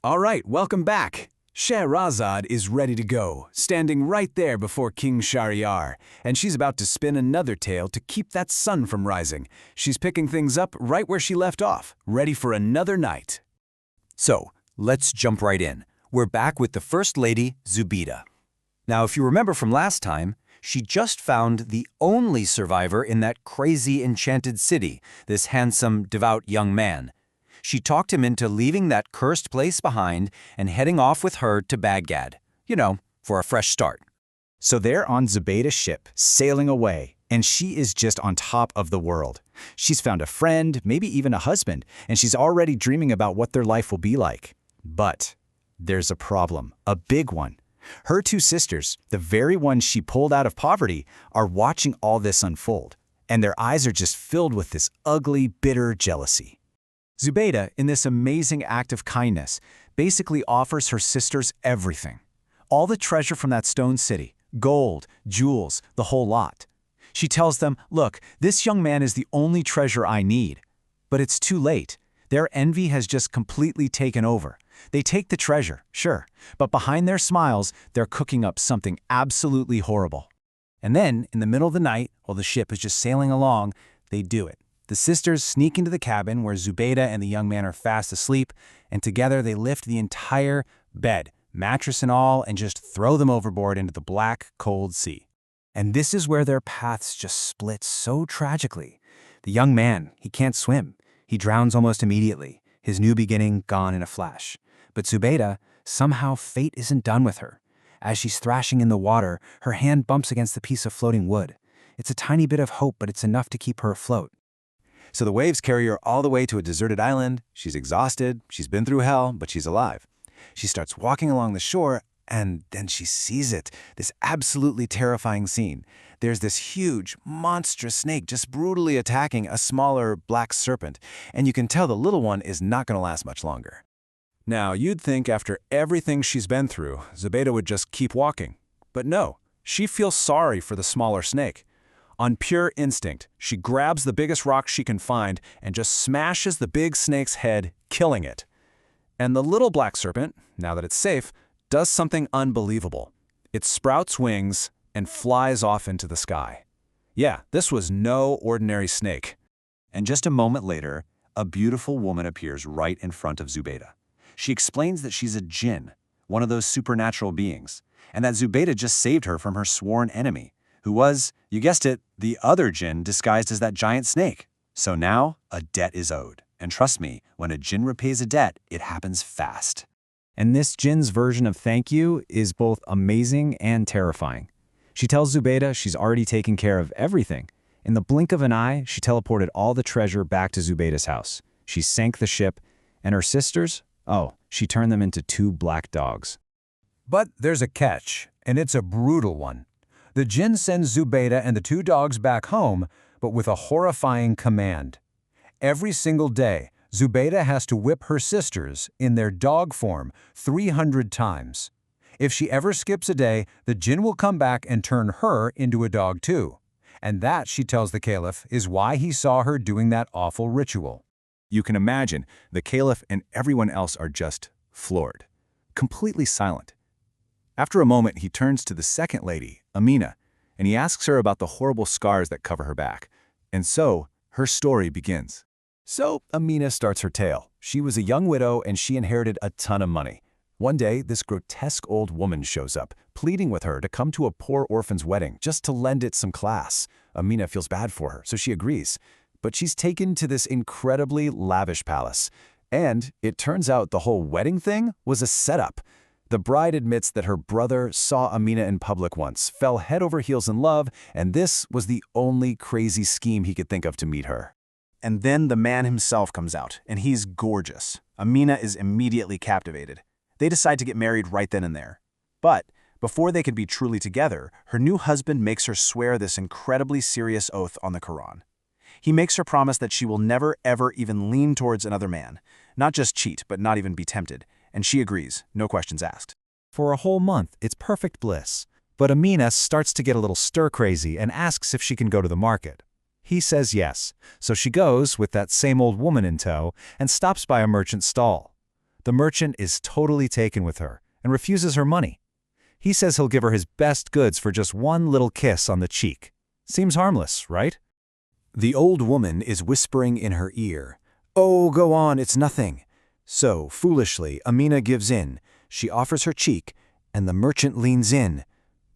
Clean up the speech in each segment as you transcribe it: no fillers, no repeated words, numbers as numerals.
All right, welcome back. Shahrazad is ready to go, standing right there before King Shahryar, and she's about to spin another tale to keep that sun from rising. She's picking things up right where she left off, ready for another night. So, let's jump right in. We're back with the First Lady, Zubaydah. Now, if you remember from last time, she just found the only survivor in that crazy enchanted city, this handsome, devout young man. She talked him into leaving that cursed place behind and heading off with her to Baghdad, for a fresh start. So they're on Zubaydah's ship, sailing away, and she is just on top of the world. She's found a friend, maybe even a husband, and she's already dreaming about what their life will be like. But there's a problem, a big one. Her two sisters, the very ones she pulled out of poverty, are watching all this unfold, and their eyes are just filled with this ugly, bitter jealousy. Zubaydah, in this amazing act of kindness, basically offers her sisters everything. All the treasure from that stone city, gold, jewels, the whole lot. She tells them, look, this young man is the only treasure I need. But it's too late. Their envy has just completely taken over. They take the treasure, sure, but behind their smiles, they're cooking up something absolutely horrible. And then, in the middle of the night, while the ship is just sailing along, they do it. The sisters sneak into the cabin where Zubaydah and the young man are fast asleep, and together they lift the entire bed, mattress and all, and just throw them overboard into the black, cold sea. And this is where their paths just split so tragically. The young man, he can't swim. He drowns almost immediately, his new beginning gone in a flash. But Zubaydah, somehow fate isn't done with her. As she's thrashing in the water, her hand bumps against the piece of floating wood. It's a tiny bit of hope, but it's enough to keep her afloat. So the waves carry her all the way to a deserted island. She's exhausted, she's been through hell, but she's alive. She starts walking along the shore, and then she sees it, this absolutely terrifying scene. There's this huge, monstrous snake just brutally attacking a smaller black serpent, and you can tell the little one is not going to last much longer. Now, you'd think after everything she's been through, Zubaydah would just keep walking. But no, she feels sorry for the smaller snake. On pure instinct, she grabs the biggest rock she can find and just smashes the big snake's head, killing it. And the little black serpent, now that it's safe, does something unbelievable. It sprouts wings and flies off into the sky. Yeah, this was no ordinary snake. And just a moment later, a beautiful woman appears right in front of Zubaydah. She explains that she's a jinn, one of those supernatural beings, and that Zubaydah just saved her from her sworn enemy, who was, you guessed it, the other jinn disguised as that giant snake. So now, a debt is owed. And trust me, when a jinn repays a debt, it happens fast. And this jinn's version of thank you is both amazing and terrifying. She tells Zubaydah she's already taken care of everything. In the blink of an eye, she teleported all the treasure back to Zubaydah's house. She sank the ship, and her sisters, she turned them into two black dogs. But there's a catch, and it's a brutal one. The jinn sends Zubaydah and the two dogs back home, but with a horrifying command. Every single day, Zubaydah has to whip her sisters, in their dog form, 300 times. If she ever skips a day, the jinn will come back and turn her into a dog too. And that, she tells the caliph, is why he saw her doing that awful ritual. You can imagine, the caliph and everyone else are just floored, completely silent. After a moment, he turns to the second lady, Amina, and he asks her about the horrible scars that cover her back. And so, her story begins. So, Amina starts her tale. She was a young widow and she inherited a ton of money. One day, this grotesque old woman shows up, pleading with her to come to a poor orphan's wedding just to lend it some class. Amina feels bad for her, so she agrees. But she's taken to this incredibly lavish palace. And it turns out the whole wedding thing was a setup. The bride admits that her brother saw Amina in public once, fell head over heels in love, and this was the only crazy scheme he could think of to meet her. And then the man himself comes out, and he's gorgeous. Amina is immediately captivated. They decide to get married right then and there. But before they could be truly together, her new husband makes her swear this incredibly serious oath on the Quran. He makes her promise that she will never, ever even lean towards another man. Not just cheat, but not even be tempted. And she agrees, no questions asked. For a whole month, it's perfect bliss. But Amina starts to get a little stir-crazy and asks if she can go to the market. He says yes, so she goes with that same old woman in tow and stops by a merchant's stall. The merchant is totally taken with her and refuses her money. He says he'll give her his best goods for just one little kiss on the cheek. Seems harmless, right? The old woman is whispering in her ear, "Oh, go on, it's nothing." So, foolishly, Amina gives in. She offers her cheek, and the merchant leans in.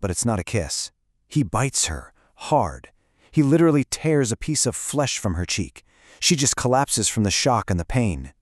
But it's not a kiss. He bites her, hard. He literally tears a piece of flesh from her cheek. She just collapses from the shock and the pain.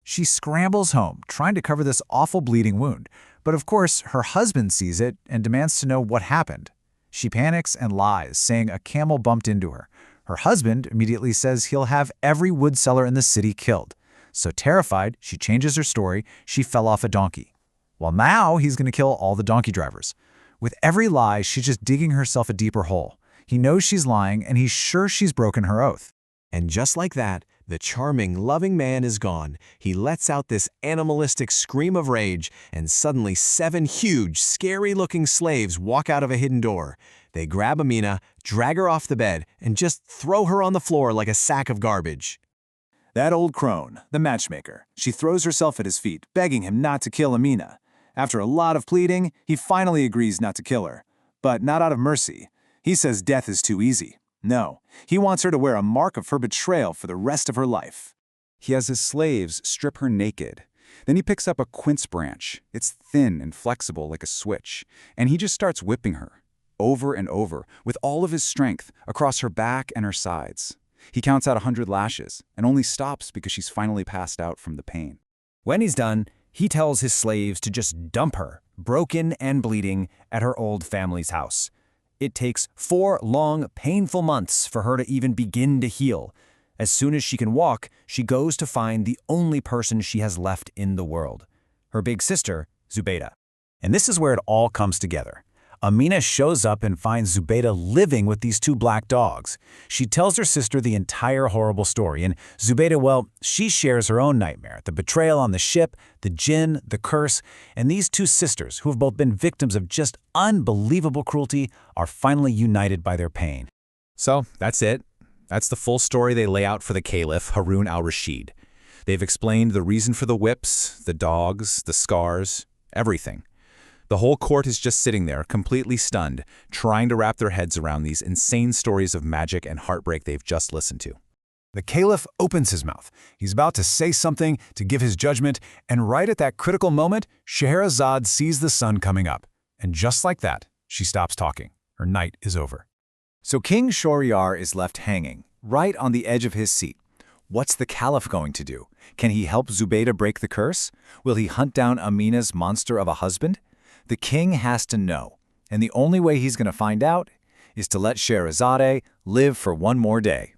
She scrambles home, trying to cover this awful bleeding wound. But of course, her husband sees it and demands to know what happened. She panics and lies, saying a camel bumped into her. Her husband immediately says he'll have every wood seller in the city killed. So terrified, she changes her story. She fell off a donkey. Well, now he's going to kill all the donkey drivers. With every lie, she's just digging herself a deeper hole. He knows she's lying, and he's sure she's broken her oath. And just like that, the charming, loving man is gone. He lets out this animalistic scream of rage, and suddenly 7 huge, scary-looking slaves walk out of a hidden door. They grab Amina, drag her off the bed, and just throw her on the floor like a sack of garbage. That old crone, the matchmaker, she throws herself at his feet, begging him not to kill Amina. After a lot of pleading, he finally agrees not to kill her. But not out of mercy. He says death is too easy. No, he wants her to wear a mark of her betrayal for the rest of her life. He has his slaves strip her naked. Then he picks up a quince branch. It's thin and flexible like a switch. And he just starts whipping her, over and over, with all of his strength, across her back and her sides. He counts out 100 lashes, and only stops because she's finally passed out from the pain. When he's done, he tells his slaves to just dump her, broken and bleeding, at her old family's house. It takes 4 long, painful months for her to even begin to heal. As soon as she can walk, she goes to find the only person she has left in the world, her big sister, Zubaydah. And this is where it all comes together. Amina shows up and finds Zubaydah living with these 2 black dogs. She tells her sister the entire horrible story, and Zubaydah, well, she shares her own nightmare, the betrayal on the ship, the jinn, the curse, and these 2 sisters, who have both been victims of just unbelievable cruelty, are finally united by their pain. So, that's it. That's the full story they lay out for the Caliph, Harun al-Rashid. They've explained the reason for the whips, the dogs, the scars, everything. The whole court is just sitting there, completely stunned, trying to wrap their heads around these insane stories of magic and heartbreak they've just listened to. The Caliph opens his mouth. He's about to say something, to give his judgment, and right at that critical moment, Scheherazade sees the sun coming up. And just like that, she stops talking. Her night is over. So King Shahryar is left hanging, right on the edge of his seat. What's the Caliph going to do? Can he help Zubaydah break the curse? Will he hunt down Amina's monster of a husband? The king has to know, and the only way he's going to find out is to let Scheherazade live for one more day.